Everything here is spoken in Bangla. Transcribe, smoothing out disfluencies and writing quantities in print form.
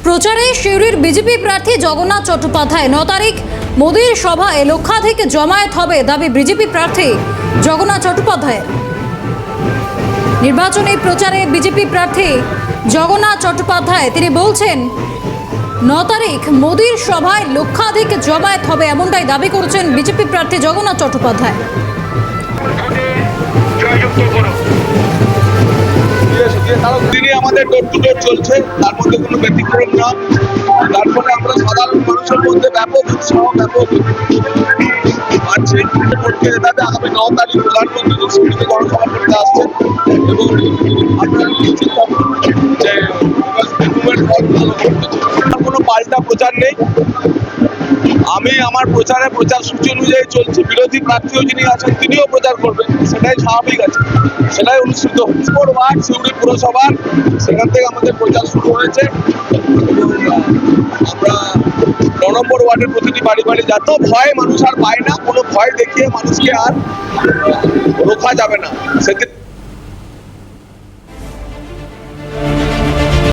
প্রচারে সিউড়ির বিজেপি প্রার্থী জগন্নাথ চট্টোপাধ্যায় 9 তারিখ মোদির সভায় লক্ষাধিক জমায়েত হবে দাবি বিজেপি প্রার্থী জগন্নাথ চট্টোপাধ্যায়। নির্বাচনী প্রচারে বিজেপি প্রার্থী জগন্নাথ চট্টোপাধ্যায় তিনি বলছেন 9 তারিখ মোদির সভায় লক্ষাধিক জমায়েত হবে এমনটাই দাবি করেছেন বিজেপি প্রার্থী জগন্নাথ চট্টোপাধ্যায়। দিনে আমাদের ডোর টু ডোর চলছে, তার মধ্যে কোনো ব্যতিক্রম না। তারপরে আমরা সাধারণ মানুষের মধ্যে ব্যাপক উৎসাহ আছে। নেতাদের আগামী 9 তারিখ প্রধানমন্ত্রী সিউড়িতে গণসভা করতে আসছেন এবং আপনারা নিশ্চিত যে কোনো পাল্টা প্রচার নেই। আমি আমার প্রচার সূচি অনুযায়ী চলছি। বিরোধী প্রার্থীও যিনি আছেন তিনিও প্রচার করবেন, সেটাই স্বাভাবিক আছে, সেটাই অনুষ্ঠিত হচ্ছে। ওয়ার্ড সিউড়ি পুরসভার সেখান থেকে আমাদের প্রচার শুরু হয়েছে এবং আমরা 9 নম্বর ওয়ার্ডের প্রতিটি বাড়ি বাড়ি যত ভয় মানুষ আর পায় না, কোনো ভয় দেখিয়ে মানুষকে আর রোখা যাবে না। সেক্ষেত্রে